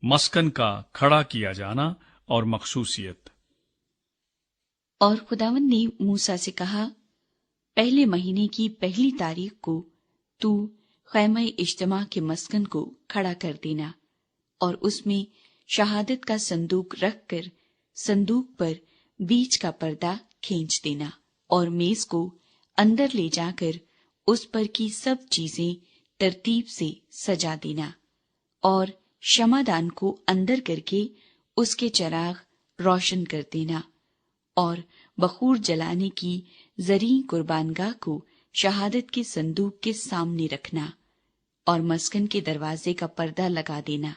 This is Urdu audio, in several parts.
مسکن کا کھڑا کیا جانا اور مخصوصیت۔ اور خداوند نے موسیٰ سے کہا، پہلے مہینے کی پہلی تاریخ کو تو خیمہ اجتماع کے مسکن کو کھڑا کر دینا، اور اس میں شہادت کا صندوق رکھ کر صندوق پر بیچ کا پردہ کھینچ دینا، اور میز کو اندر لے جا کر اس پر کی سب چیزیں ترتیب سے سجا دینا، اور شمعدان کو اندر کر کے اس کے چراغ روشن کر دینا، اور بخور جلانے کی زرعی قربانگاہ کو شہادت کے صندوق کے سامنے رکھنا، اور مسکن کے دروازے کا پردہ لگا دینا،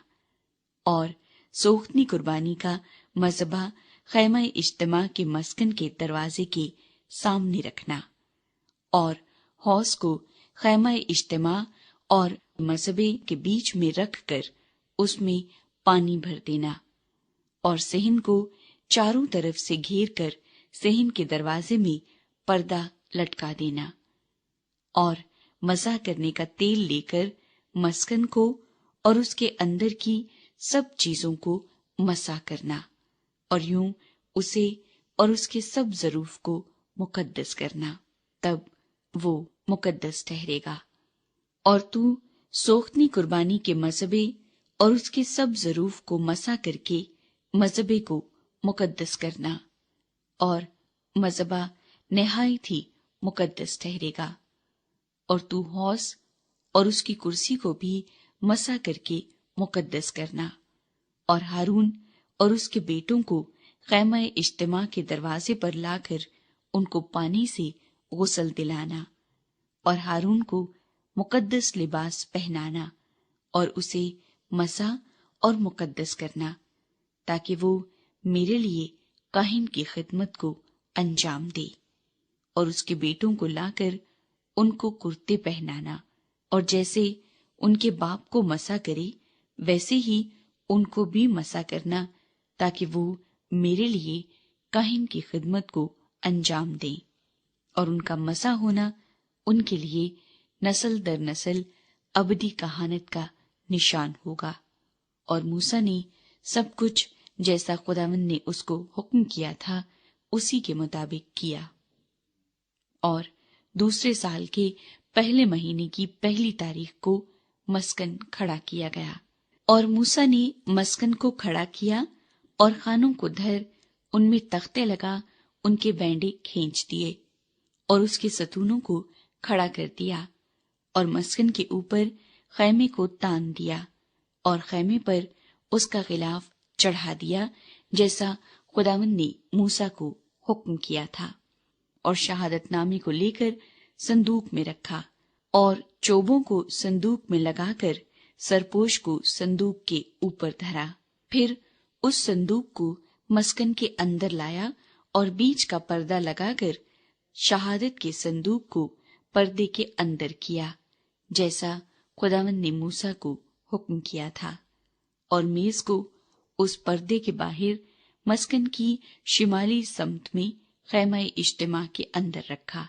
اور سوختنی قربانی کا مذبح خیمہ اجتماع کے مسکن کے دروازے کے سامنے رکھنا، اور حوض کو خیمہ اجتماع اور مذبح کے بیچ میں رکھ کر اس میں پانی بھر دینا، اور صحن کو چاروں طرف سے گھیر کر صحن کے دروازے میں پردہ لٹکا دینا، اور مسح کرنے کا تیل لے کر مسکن کو اور اس کے اندر کی سب چیزوں کو مسح کرنا، اور یوں اسے اور اس کے سب ظروف کو مقدس کرنا، تب وہ مقدس ٹھہرے گا۔ اور تو سوختنی قربانی کے مذبح اور اس کے سب ظروف کو مسح کر کے مذبح کو مقدس کرنا، اور مذبح نہایت ہی مقدس ٹھہرے گا۔ اور تو حوض اور اس کی کرسی کو بھی مسح کر کے مقدس کرنا، اور ہارون اور اس کے بیٹوں کو خیمہ اجتماع کے دروازے پر لا کر ان کو پانی سے غسل دلانا، اور ہارون کو مقدس لباس پہنانا، اور اسے مسح اور مقدس کرنا، تاکہ وہ میرے لیے کاہن کی خدمت کو انجام دے، اور اس کے بیٹوں کو لا کر ان کو کرتے پہنانا، اور جیسے ان کے باپ کو مسح کرے ویسے ہی ان کو بھی مسح کرنا، تاکہ وہ میرے لیے کاہن کی خدمت کو انجام دیں، اور ان کا مسح ہونا ان کے لیے نسل در نسل ابدی کہانت کا نشان ہوگا۔ اور موسیٰ نے سب کچھ جیسا خداوند نے اس کو حکم کیا تھا اسی کے مطابق کیا۔ اور دوسرے سال کے پہلے مہینے کی پہلی تاریخ کو مسکن کھڑا کیا گیا، اور موسیٰ نے مسکن کو کھڑا کیا اور خانوں کو دھر ان میں تختے لگا ان کے بینڈے کھینچ دیے، اور اس کے ستونوں کو کھڑا کر دیا، اور مسکن کے اوپر خیمے کو تان دیا، اور خیمے پر اس کا غلاف چڑھا دیا جیسا خداوند نے موسیٰ کو حکم کیا تھا، اور شہادت نامے کو لے کر صندوق میں رکھا، اور چوبوں کو صندوق میں لگا کر سرپوش کو صندوق کے اوپر دھرا۔ پھر اس صندوق کو مسکن کے اندر لایا، اور بیچ کا پردہ لگا کر شہادت کے صندوق کو پردے کے اندر کیا، جیسا خداوند نے موسیٰ کو حکم کیا تھا، اور میز کو اس پردے کے باہر مسکن کی شمالی سمت میں خیمہ اجتماع کے اندر رکھا،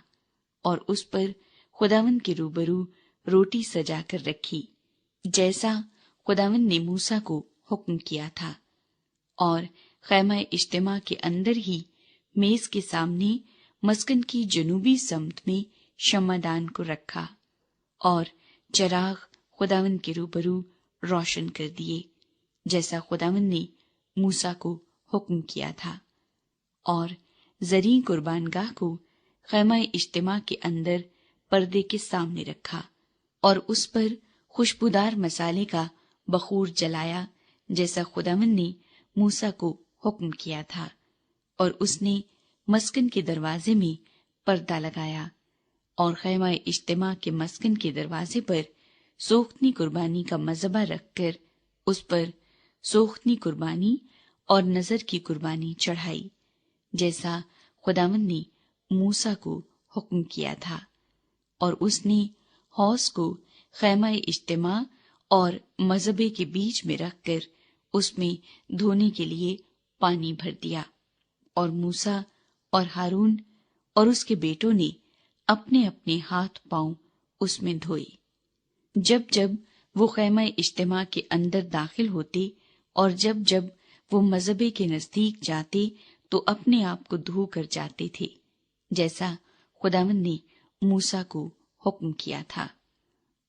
اور اس پر خداوند کے روبرو روٹی سجا کر رکھی، جیسا خداوند نے موسیٰ کو حکم کیا تھا، اور خیمہ اجتماع کے اندر ہی میز کے سامنے مسکن کی جنوبی سمت میں شمعدان کو رکھا، اور چراغ خداوند کے روبرو روشن کر دیے، جیسا خداوند نے موسیٰ کو حکم کیا تھا، اور زرعی قربان گاہ کو خیمہ اجتماع کے اندر پردے کے سامنے رکھا، اور اس پر خوشبودار مسالے کا بخور جلایا جیسا خداوند نے موسیٰ کو حکم کیا تھا، اور اس نے مسکن کے دروازے میں پردہ لگایا، اور خیمہ اجتماع کے مسکن کے دروازے پر سوختنی قربانی کا مذبح رکھ کر اس پر سوختنی قربانی اور نذر کی قربانی چڑھائی، جیسا خداوند نے موسیٰ کو حکم کیا تھا، اور اس نے حوض کو خیمہ اجتماع اور مذبح کے بیچ میں رکھ کر اس میں دھونے کے لیے پانی بھر دیا، اور موسیٰ اور ہارون اور اس کے بیٹوں نے اپنے اپنے ہاتھ پاؤں اس میں دھوئے۔ جب جب وہ خیمہ اجتماع کے اندر داخل ہوتے اور جب جب وہ مذبے کے نزدیک جاتے تو اپنے آپ کو دھو کر جاتے تھے، جیسا خداوند نے موسیٰ کو حکم کیا تھا۔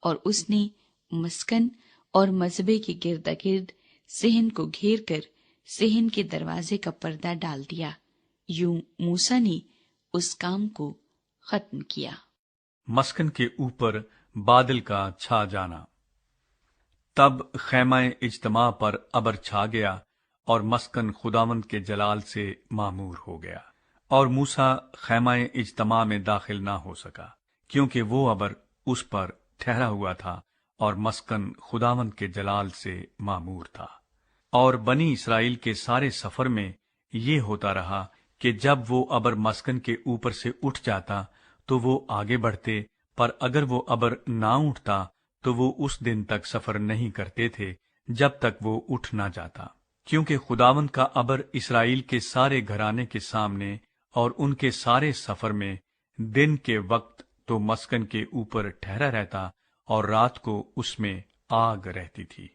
اور اس نے مسکن اور مذبے کے گرد گرد صحن کو گھیر کر صحن کے دروازے کا پردہ ڈال دیا۔ یوں موسیٰ نے اس کام کو ختم کیا۔ مسکن کے اوپر بادل کا چھا جانا۔ تب خیمہ اجتماع پر ابر چھا گیا اور مسکن خداوند کے جلال سے معمور ہو گیا، اور موسیٰ خیمہ اجتماع میں داخل نہ ہو سکا، کیونکہ وہ ابر اس پر ٹھہرا ہوا تھا اور مسکن خداوند کے جلال سے معمور تھا۔ اور بنی اسرائیل کے سارے سفر میں یہ ہوتا رہا کہ جب وہ ابر مسکن کے اوپر سے اٹھ جاتا تو وہ آگے بڑھتے، پر اگر وہ ابر نہ اٹھتا تو وہ اس دن تک سفر نہیں کرتے تھے جب تک وہ اٹھ نہ جاتا، کیونکہ خداوند کا ابر اسرائیل کے سارے گھرانے کے سامنے اور ان کے سارے سفر میں دن کے وقت تو مسکن کے اوپر ٹھہرا رہتا اور رات کو اس میں آگ رہتی تھی۔